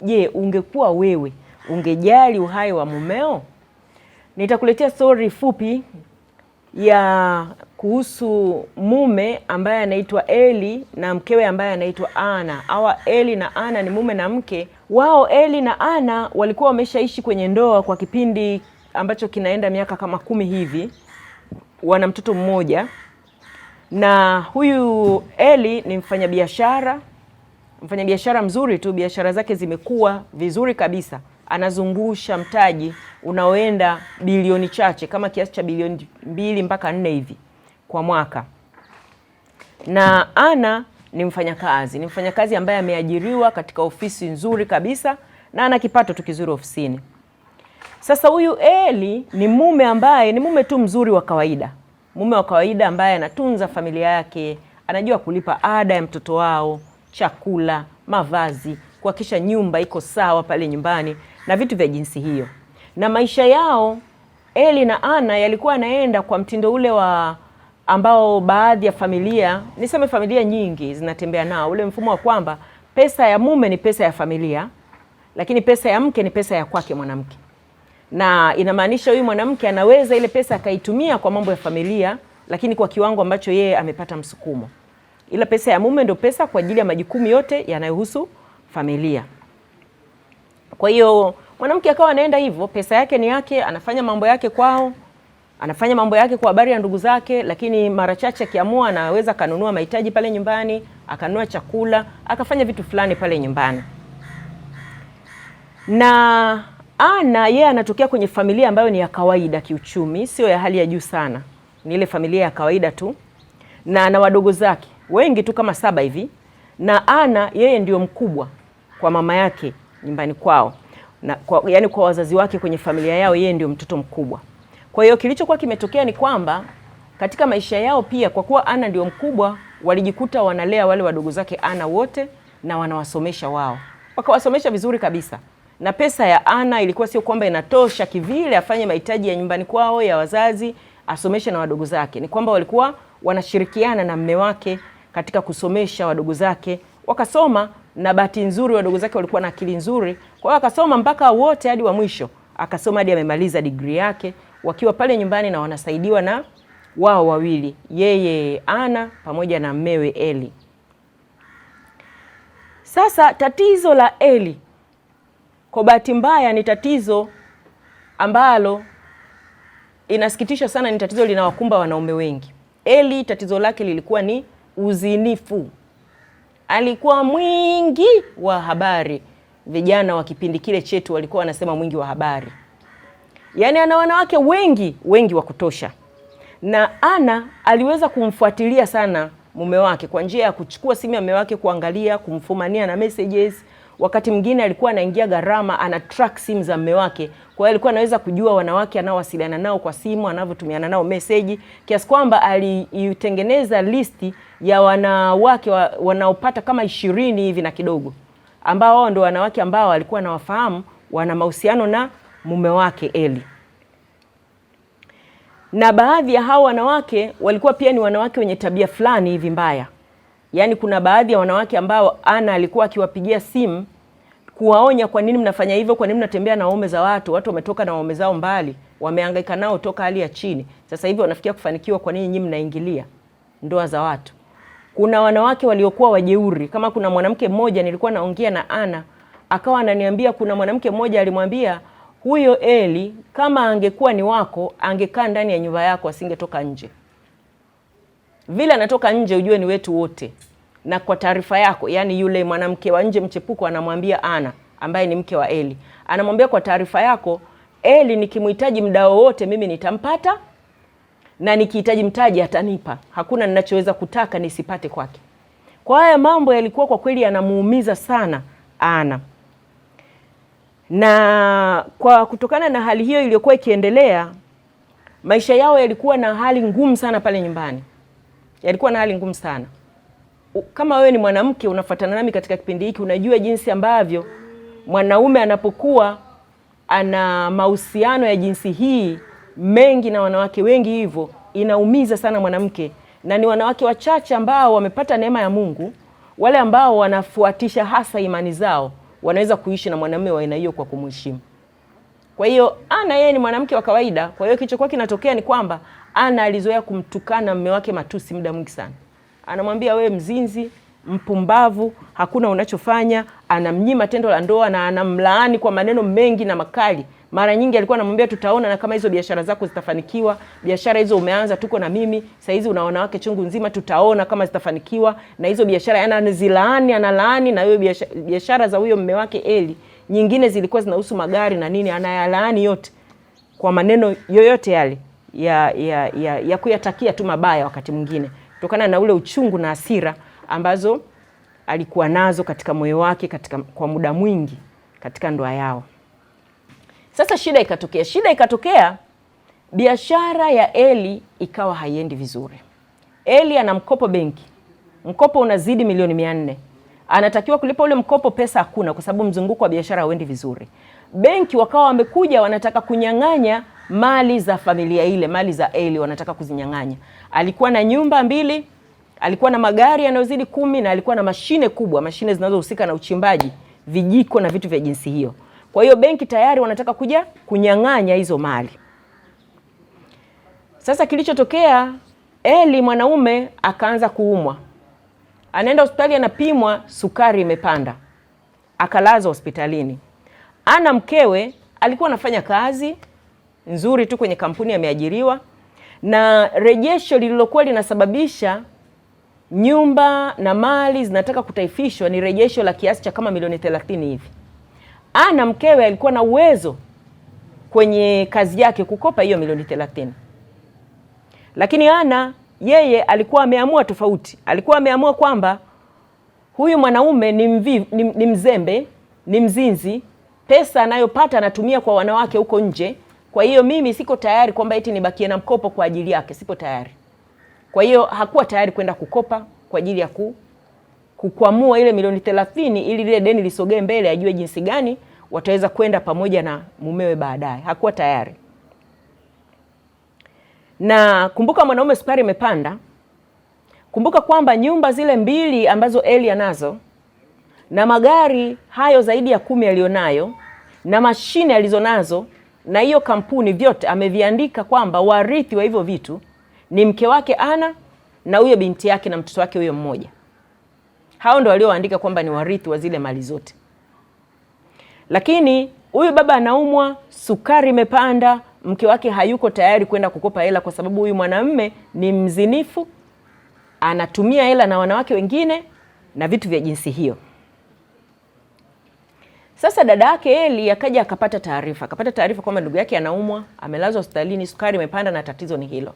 Je, ungekuwa wewe, ungejali uhai wa mumeo? Nitakuletea story fupi ya kuhusu mume ambaye anaitwa Eli na mkewe ambaye anaitwa Ana. Hawa Eli na Ana ni mume na mke. Wao Eli na Ana walikuwa wameshaishi kwenye ndoa kwa kipindi ambacho kinaenda miaka kama 10 hivi. Wana mtoto mmoja. Na huyu Eli ni mfanyabiashara mzuri tu, biashara zake zimekuwa vizuri kabisa. Anazungusha mtaji unaoenda bilioni chache, kama kiasi cha bilioni 2 mpaka 4 hivi kwa mwaka. Na Ana ni mfanyakazi ambaye ameajiriwa katika ofisi nzuri kabisa na ana kipato tu kizuri ofisini. Sasa huyu Eli ni mume ambaye ni mume tu mzuri wa kawaida. Mume wa kawaida ambaye anatunza familia yake, anajua kulipa ada ya mtoto wao, chakula, mavazi, kuhakikisha nyumba iko sawa pale nyumbani na vitu vya jinsi hiyo. Na maisha yao Eli na Ana yalikuwa yanaenda kwa mtindo ule wa ambao baadhi ya familia, niseme familia nyingi zinatembea nao, ule mfumo wa kwamba pesa ya mume ni pesa ya familia, lakini pesa ya mke ni pesa ya kwake mwanamke. Na inamaanisha huyu mwanamke anaweza ile pesa akaitumia kwa mambo ya familia, lakini kwa kiwango ambacho yeye amepata msukumo. Ila pesa ya mume ndio pesa kwa ajili ya majukumu yote yanayohusu familia. Kwa hiyo mwanamke akawa anaenda hivyo, pesa yake ni yake, anafanya mambo yake kwao, anafanya mambo yake kwa habari ya ndugu zake, lakini mara chache akiamua anaweza kanunua mahitaji pale nyumbani, akanunua chakula, akafanya vitu fulani pale nyumbani. Na Ana yeye anatokea kwenye familia ambayo ni ya kawaida kiuchumi, sio ya hali ya juu sana. Ni ile familia ya kawaida tu. Na wadogo zake wengi tu kama 7 hivi. Na Ana yeye ndio mkubwa kwa mama yake nyumbani kwao. Na yani kwa wazazi wake kwenye familia yao yeye ndio mtoto mkubwa. Kwa hiyo kilichokuwa kimetokea ni kwamba katika maisha yao pia, kwa kuwa Ana ndio mkubwa, walijikuta wanalea wale wadogo zake Ana wote na wanawasomesha wao. Wakawasomesha vizuri kabisa. Na pesa ya Ana ilikuwa sio kwamba inatosha kivile afanye mahitaji ya nyumbani kwao ya wazazi, asomeshe na wadogo zake. Ni kwamba walikuwa wanashirikiana na mume wake katika kusomesha wadogo zake. Wakasoma, na bahati nzuri wadogo zake walikuwa na akili nzuri. Kwa hiyo akasoma mpaka wote hadi wa mwisho. Akasoma hadi amemaliza degree yake wakiwa pale nyumbani na wanasaidiwa na wao wawili, yeye Ana pamoja na mmewe Eli. Sasa tatizo la Eli, kwa bahati mbaya, ni tatizo ambalo inasikitisha sana, ni tatizo linawakumba wanaume wengi. Eli tatizo lake lilikuwa ni uzinifu. Alikuwa mwingi wa habari. Vijana wa kipindi kile chetu walikuwa wanasema mwingi wa habari. Yaani ana wanawake wengi wa kutosha. Na Ana aliweza kumfuatilia sana mume wake kwa njia ya kuchukua simu ya mume wake, kuangalia, kumfumania na messages. Wakati mwingine alikuwa anaingia gharama, ana track simu za mume wake. Kwa hiyo alikuwa anaweza kujua wanawake anaowasiliana nao kwa simu, anavyotumiana nao message, kiasi kwamba alitengeneza listi ya wanawake wanaopata kama 20 hivi na kidogo, ambao wao ndio wanawake ambao alikuwa anawafahamu wana mahusiano na mume wake Eli. Na baadhi ya hao wanawake walikuwa pia ni wanawake wenye tabia fulani hivi mbaya. Yaani kuna baadhi ya wanawake ambao Ana alikuwa akiwapigia simu kuwaonya, kwa nini mnafanya hivyo, kwa nini mnatembea na waume za watu wametoka na waume zao mbali, wamehangaika nao toka hali ya chini, sasa hivi wanafikia kufanikiwa, kwa nini nyinyi mnaingilia ndoa za watu? Kuna wanawake waliokuwa wajeuri. Kama kuna mwanamke mmoja nilikuwa naongea na Ana, akawa ananiambia kuna mwanamke mmoja alimwambia, huyo Eli kama angekuwa ni wako, angekaa ndani ya nyumba yako, asingetoka nje. Vile anatoka nje ujue ni wetu wote. Na kwa taarifa yako, yani yule mwanamke wa nje mchepuko anamwambia Ana, ambaye ni mke wa Eli, anamwambia kwa taarifa yako, Eli nikimhitaji muda wote mimi nitampata, na nikihitaji mtaji atanipa. Hakuna ninachoweza kutaka nisipate kwake. Kwa haya mambo yalikuwa kwa kweli yanamuumiza sana Ana. Na kwa kutokana na hali hiyo iliyokuwa ikiendelea, maisha yao yalikuwa na hali ngumu sana pale nyumbani. Yalikuwa na hali ngumu sana. Kama wewe ni mwanamke unafuatana nami katika kipindi hiki, unajua jinsi ambavyo mwanaume anapokuwa ana mahusiano ya jinsi hii mengi na wanawake wengi hivyo, inaumiza sana mwanamke. Na ni wanawake wachache ambao wamepata neema ya Mungu, wale ambao wanafuatisha hasa imani zao wanaweza kuishi na mwanamume wa aina hiyo kwa kumheshimu. Kwa hiyo Ana yeye ni mwanamke wa kawaida, kwa hiyo kilichokuwa kinatokea ni kwamba Ana alizoea kumtukana mume wake matusi muda mwingi sana. Anamwambia wewe mzinzi, mpumbavu, hakuna unachofanya, anamnyima tendo la ndoa na anamlaani kwa maneno mengi na makali. Mara nyingi alikuwa anamwambia tutaona na kama hizo biashara zako zitafanikiwa, biashara hizo umeanza tuko na mimi, sasa hizi una wanawake chungu nzima, tutaona kama zitafanikiwa na hizo biashara. Analaani na hiyo biashara za huyo mume wake Eli. Nyingine zilikuwa zinahusu magari na nini, anayalaani yote kwa maneno yoyote yale ya kuyatakia tu mabaya wakati mwingine, kutokana na ule uchungu na hasira ambazo alikuwa nazo katika moyo wake kwa muda mwingi katika ndoa yao. Sasa shida ikatokea, biashara ya Eli ikawa haiendi vizuri. Eli ana mkopo benki. Mkopo unazidi milioni 400. Anatakiwa kulipa ule mkopo, pesa hakuna kwa sababu mzunguko wa biashara hauendi vizuri. Benki wakawa wamekuja wanataka kunyang'anya mali za familia ile, mali za Eli wanataka kuzinyang'anya. Alikuwa na nyumba 2, alikuwa na magari yanayozidi 10 na alikuwa na mashine kubwa, mashine zinazohusika na uchimbaji, vijiko na vitu vya jinsi hiyo. Kwa hiyo benki tayari wanataka kuja kunyang'anya hizo mali. Sasa kilichotokea, Eli mwanaume akaanza kuumwa. Anaenda hospitali, anapimwa, sukari imepanda. Akalazwa hospitalini. Ana mkewe alikuwa anafanya kazi nzuri tu kwenye kampuni, ameajiriwa, na rejesho lililokuwa linasababisha nyumba na mali zinataka kutaifishwa ni rejesho la kiasi cha kama milioni 30 hivi. Ana mkewe alikuwa na uwezo kwenye kazi yake kukopa hiyo milioni 30. Lakini Ana yeye alikuwa ameamua tofauti. Alikuwa ameamua kwamba huyu mwanaume ni mzembe, ni mzinzi, pesa anayopata anatumia kwa wanawake huko nje. Kwa hiyo mimi siko tayari kwamba eti nibakie na mkopo kwa ajili yake, sipo tayari. Kwa hiyo hakuwa tayari kwenda kukopa kwa ajili ya kukwamua ile milioni 30 ili lile deni lisogee mbele, ajue jinsi gani wataweza kwenda pamoja na mumewe baadaye. Hakuwa tayari. Na kumbuka mwanaume sukari imepanda. Kumbuka kwamba nyumba zile 2 ambazo Eli anazo na magari hayo zaidi ya 10 alionayo na mashine alizonazo na hiyo kampuni, vyote ameviandika kwamba warithi wa hivyo vitu ni mke wake Ana na huyo binti yake na mtoto wake huyo mmoja. Hao ndio walioandika kwamba ni warithi wa zile mali zote. Lakini huyu baba anaumwa, sukari imepanda, mke wake hayuko tayari kwenda kukopa hela kwa sababu huyu mwanamume ni mzinifu, anatumia hela na wanawake wengine na vitu vya jinsi hiyo. Sasa dada yake Eli akaja akapata taarifa kwamba ndugu yake anaumwa, amelazwa hospitalini, sukari imepanda na tatizo ni hilo.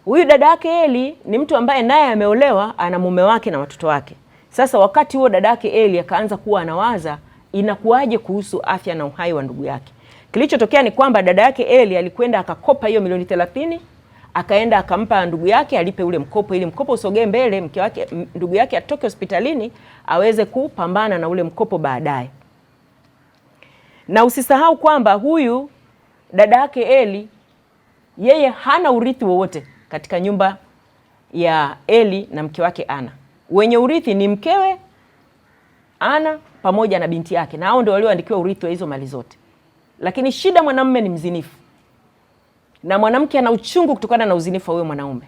Huyu dada yake Eli ni mtu ambaye naye ameolewa, ana mume wake na watoto wake. Sasa wakati huo dada yake Eli akaanza kuwa anawaza inakuaje kuhusu afya na uhai wa ndugu yake. Kilichotokea ni kwamba dada yake Eli alikwenda akakopa hiyo milioni 30, akaenda akampa ndugu yake alipe ule mkopo ili mkopo usogee mbele, ndugu yake atoke hospitalini aweze kupambana na ule mkopo baadaye. Na usisahau kwamba huyu dada yake Eli yeye hana urithi wowote katika nyumba ya Eli na mke wake Ana. Wenye urithi ni mkewe Ana pamoja na binti yake, na hao ndio walioandikiwa urithi wa hizo mali zote. Lakini shida, mwanamume ni mzinifu na mwanamke ana uchungu kutokana na uzinifu wa huyo mwanaume.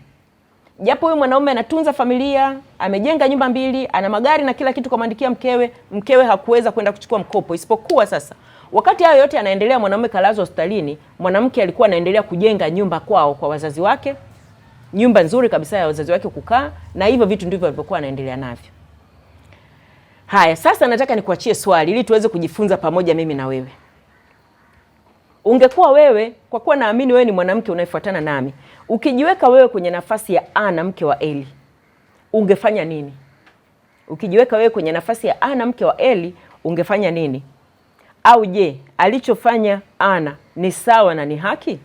Japo huyo mwanaume anatunza familia, amejenga nyumba 2, ana magari na kila kitu kumwandikia mkewe hakuweza kwenda kuchukua mkopo. Isipokuwa sasa wakati hayo yote yanaendelea, mwanaume kalazwa hospitalini, mwanamke alikuwa anaendelea kujenga nyumba kwao kwa wazazi wake, nyumba nzuri kabisa ya wazazi wake kukaa, na hivyo vitu ndivyo alivyokuwa anaendelea navyo. Haya, sasa nataka nikuachie swali ili tuweze kujifunza pamoja mimi na wewe. Ungekuwa wewe, kwa kuwa naamini wewe ni mwanamke unayefuatana nami, ukijiweka wewe kwenye nafasi ya Ana mke wa Eli, ungefanya nini? Ukijiweka wewe kwenye nafasi ya Ana mke wa Eli, ungefanya nini? Au je, alichofanya Ana ni sawa na ni haki?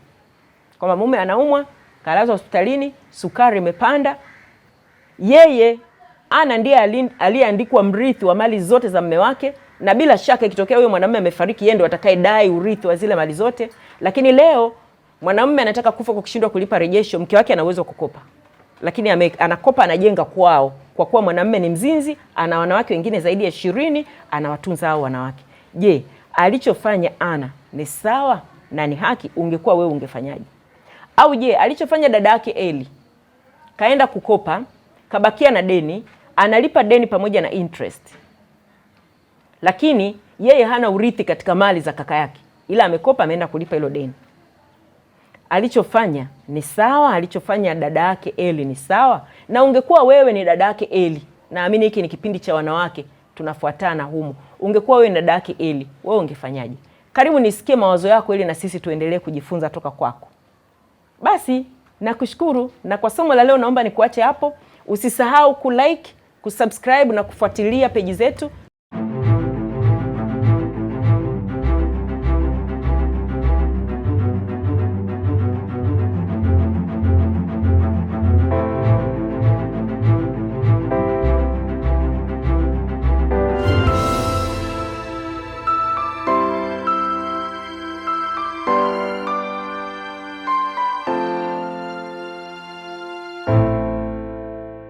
Kwamba mume anaumwa, kalazwa hospitalini, sukari imepanda, yeye Ana ndiye aliyeandikwa mrithi wa mali zote za mume wake, na bila shaka ikitokea huyo mwanamume amefariki, yeye ndo atakayedai urithi wa zile mali zote. Lakini leo mwanamume anataka kufa kwa kushindwa kulipa rejesho, mke wake ana uwezo kukopa. Lakini anakopa, anajenga kwao kwa kuwa mwanamume ni mzinzi, ana wanawake wengine zaidi ya 20, anawatunza hao wanawake. Je, alichofanya Ana ni sawa na ni haki? Ungekuwa wewe ungefanyaje? Au je, alichofanya dada yake Eli, kaenda kukopa, kabakia na deni, analipa deni pamoja na interest, lakini yeye hana urithi katika mali za kaka yake, ila amekopa, ameenda kulipa hilo deni. Alichofanya ni sawa? Alichofanya dada yake Eli ni sawa? Na ungekuwa wewe ni dada yake Eli, naamini hiki ni kipindi cha wanawake tunafuatana humu, ungekuwa wewe ni dada yake Eli, wewe ungefanyaje? Karibu nisikie mawazo yako ili na sisi tuendelee kujifunza toka kwako. Basi nakushukuru, na kwa somo la leo naomba nikuache hapo. Usisahau kulike, kusubscribe na kufuatilia peji zetu.